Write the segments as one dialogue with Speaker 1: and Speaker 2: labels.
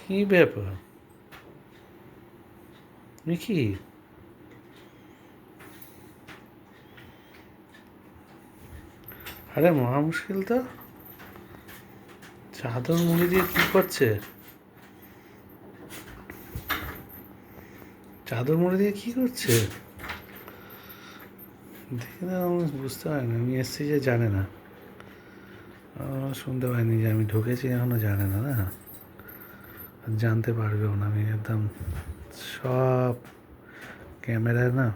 Speaker 1: কি ব্যাপার? কি? আরে মহা মুশকিল তো। চাদর মুড়ি দিয়ে কি করছে? চাদর মুড়ি দিয়ে কি করছে? দেখে না, আমি বুঝতে পারি না। আমি এসছি যে জানে না, শুনতে পাইনি যে আমি ঢুকেছি, এখনো জানে না। না, জানতে পারবেও না। আমি একদম সব ক্যামেরায় না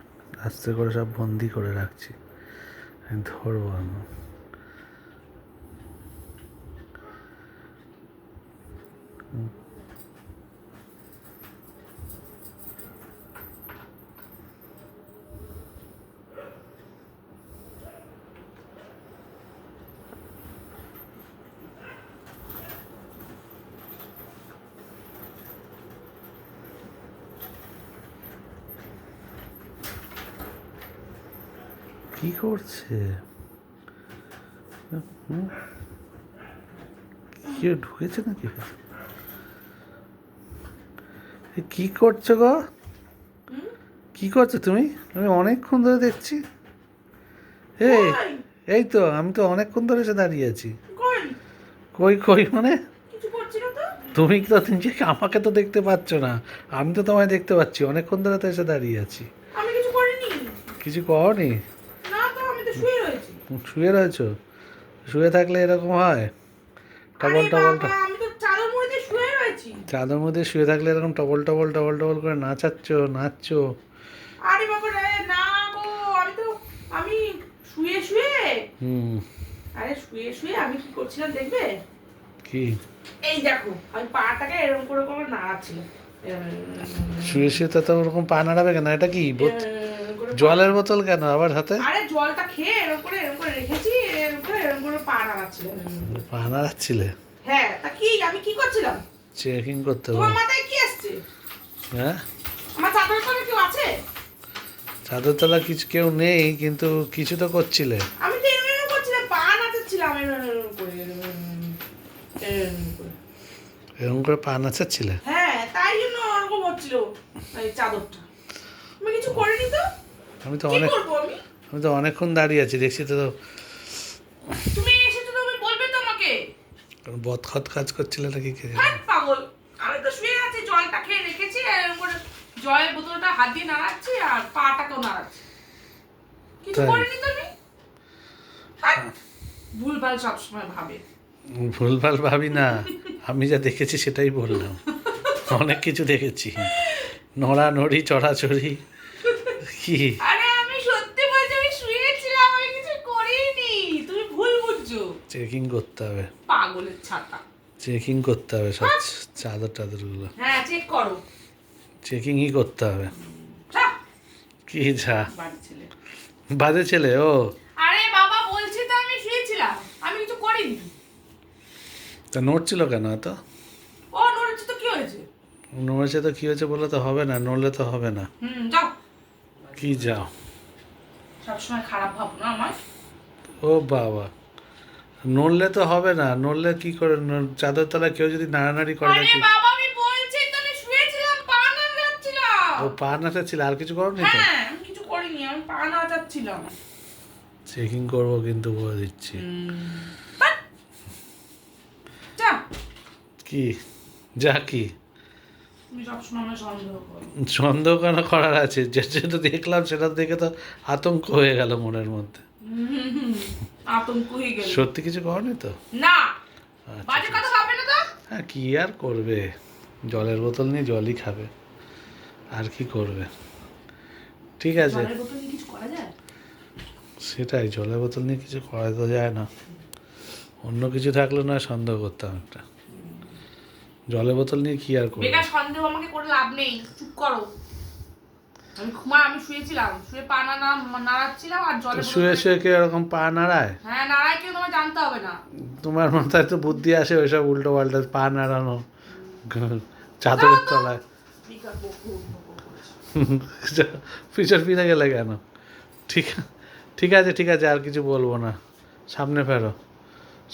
Speaker 1: আস্তে করে সব বন্দি করে রাখছি। আমি ধরবো আমি। কি করছে? কেউ ঢুকেছে নাকি? কি করছো গো? কি করছো তুমি? আমি অনেকক্ষণ ধরে দেখছি। এই, এই তো আমি তো অনেকক্ষণ ধরে এসে দাঁড়িয়ে আছি। কই কই মানে? তুমি তো নিজেকে আমাকে তো দেখতে পাচ্ছ না, আমি তো তোমায় দেখতে পাচ্ছি। অনেকক্ষণ ধরে তো এসে দাঁড়িয়ে আছি। কিছু করনি? শুয়ে রয়েছো? শুয়ে থাকলে এরকম হয়? টবল টবল চাদর মধ্যে শুয়ে থাকলে এরকম টবল টবল টবল টবল করে নাচছো।
Speaker 2: আরে বাবা রে, না গো, আমি শুয়ে শুয়ে
Speaker 1: হুম।
Speaker 2: আরে শুয়ে শুয়ে আমি কি করছিলাম দেখবে?
Speaker 1: কি?
Speaker 2: এই দেখো, আমি পাটাকে এরকম করে করে নাড়াচ্ছিলাম।
Speaker 1: শুয়ে শুয়ে তো ওরকম পা নাড়াবে কেন? এটা কি
Speaker 2: করে
Speaker 1: জলের বোতল কেন আবার হাতে?
Speaker 2: আরে জলটা খেয়ে এরকম করে রেখেছি, এরকম করে পা নাড়াচ্ছিলাম।
Speaker 1: পা নাড়াচ্ছিলে?
Speaker 2: হ্যাঁ, তা কি আমি কি করছিলাম?
Speaker 1: চেকিং করতে
Speaker 2: তোমার
Speaker 1: হবে।
Speaker 2: মাথায় কি আসছে?
Speaker 1: হ্যাঁ,
Speaker 2: আমার চাদর তলায় কেউ আছে?
Speaker 1: চাদর তলা কিছু কেউ নেই, কিন্তু কিছু তো করছিলে।
Speaker 2: আমি তো এরকম করছিলাম, পা নাচাচ্ছিলাম এরকম করে, এরকম করে।
Speaker 1: এরকম করে পা নাচাচ্ছিলে?
Speaker 2: হ্যাঁ, তাই জন্য ওরকম হচ্ছিল এই চাদরটা। আমি কিছু করিনি তো।
Speaker 1: আমি তো
Speaker 2: কি
Speaker 1: অনেক
Speaker 2: করবো আমি?
Speaker 1: আমি তো অনেকক্ষণ দাঁড়িয়ে আছি, দেখছি তো
Speaker 2: তুমি এসে তো তুমি বলবে তো আমাকে।
Speaker 1: বদখত কাজ করছিলে নাকি কে জানে?
Speaker 2: হ্যাঁ পাগল, আমি তো শুয়ে আছি, জলটা খেয়ে রেখেছি, আর এরকম করে জলের বোতলটা হাত দিয়ে নাড়াচ্ছি আর পাটাকেও নাড়াচ্ছি। কিছু
Speaker 1: তাই?
Speaker 2: করিনি তো আমি। ভুলভাল সবসময় ভাবে।
Speaker 1: ভুলভাল ভাবি না, আমি যা দেখেছি সেটাই বললাম। অনেক কিছু দেখেছি, নড়ানড়ি চড়াচড়ি। কি?
Speaker 2: আরে আমি সত্যি বলছি, আমি শুয়েছিলাম, আমি কিছু করিনি, তুমি ভুল বুঝছো।
Speaker 1: চেকিং করতে হবে,
Speaker 2: পাগলের ছাতা।
Speaker 1: চেকিং করতে হবে সব চাদর টাদরগুলো।
Speaker 2: হ্যাঁ, চেক করো।
Speaker 1: চেকিংই করতে হবে।
Speaker 2: যা,
Speaker 1: কি যা?
Speaker 2: বাড়ি ছেলে।
Speaker 1: বাজে ছেলে ও।
Speaker 2: আরে বাবা, বলছি তো আমি শুয়েছিলাম, আমি কিছু করিনি।
Speaker 1: তা নড়ছিল কেন এত?
Speaker 2: ও নড়েছে তো কি হয়েছে?
Speaker 1: নড়েছে তো কি হয়েছে বলে তো হবে না, নড়লে তো হবে না।
Speaker 2: যাও।
Speaker 1: কি যাও?
Speaker 2: সবসময় খারাপ ভাবো না আমার।
Speaker 1: ও বাবা, নড়লে তো হবে না। নড়লে কি করে? চাদর তলায় কেউ যদি নাড়ানাড়ি করে
Speaker 2: আরে
Speaker 1: নাকি?
Speaker 2: বাবা, আমি বলছি তো আমি শুয়েছিলাম, পা নাড়াচ্ছিলাম।
Speaker 1: ও পা নাচাচ্ছিল, আর কিছু করনি তো?
Speaker 2: হ্যাঁ, আমি কিছু করিনি, আমি পা নাড়াচ্ছিলাম।
Speaker 1: চেকিং করবো কিন্তু বলে দিচ্ছি।
Speaker 2: বাট, যা।
Speaker 1: কি যা? কি
Speaker 2: তুমি সবসময় আমার সন্দেহ করো।
Speaker 1: সন্দেহ কেন করার আছে? যেটা দেখলাম সেটা দেখে তো আতঙ্ক হয়ে গেল মনের মধ্যে।
Speaker 2: আতঙ্ক হয়ে গেল।
Speaker 1: সত্যি কিছু করনি তো?
Speaker 2: না,
Speaker 1: আচ্ছা,
Speaker 2: বাজে
Speaker 1: ঠিক
Speaker 2: কথা
Speaker 1: আছে।
Speaker 2: ভাববে না তো।
Speaker 1: হ্যাঁ, কি আর করবে? জলের বোতল নিয়ে জলই খাবে, আর কি করবে? ঠিক আছে,
Speaker 2: জলের বোতল নিয়ে কিছু করা যায়?
Speaker 1: সেটাই, জলের বোতল নিয়ে কিছু করা তো যায় না। অন্য কিছু থাকলে নয় সন্দেহ করতাম একটা। জলের বোতল নিয়ে কি আর করবে?
Speaker 2: বেকার সন্দেহ আমাকে করে লাভ নেই, চুপ করো। আমি শুয়েছিলাম, শুয়ে পা নাড়াচ্ছিলাম আর
Speaker 1: তো
Speaker 2: জলের
Speaker 1: শুয়ে
Speaker 2: বোতলটা
Speaker 1: শুয়ে কেউ এরকম পা নাড়ায়?
Speaker 2: হ্যাঁ, নাড়াই কেউ, তোমার জানতে হবে না।
Speaker 1: তোমার মাথায় তো বুদ্ধি আসে ওইসব উল্টো পাল্টা পা নাড়ানো
Speaker 2: যাও
Speaker 1: চাদরের
Speaker 2: তো।
Speaker 1: তলায়।
Speaker 2: বেকার বকবক করছে।
Speaker 1: পিছন ফিরে গেলে কেন? ঠিক ঠিক আছে, আর কিছু বলবো না। সামনে ফেরো,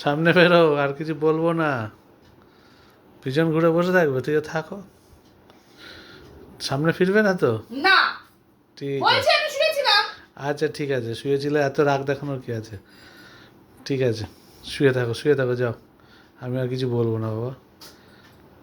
Speaker 1: সামনে ফেরো, আর কিছু বলবো না। পিছন ঘুরে বসে থাকবে, তুইও থাকো। সামনে ফিরবে না তো?
Speaker 2: না,
Speaker 1: ঠিক
Speaker 2: বলছি
Speaker 1: আছে,
Speaker 2: আমি শুয়েছিলাম।
Speaker 1: আচ্ছা ঠিক আছে, শুয়েছিলে, এত রাগ দেখানোর কি আছে? ঠিক আছে, শুয়ে থাকো যাও, আমি আর কিছু বলবো না বাবা।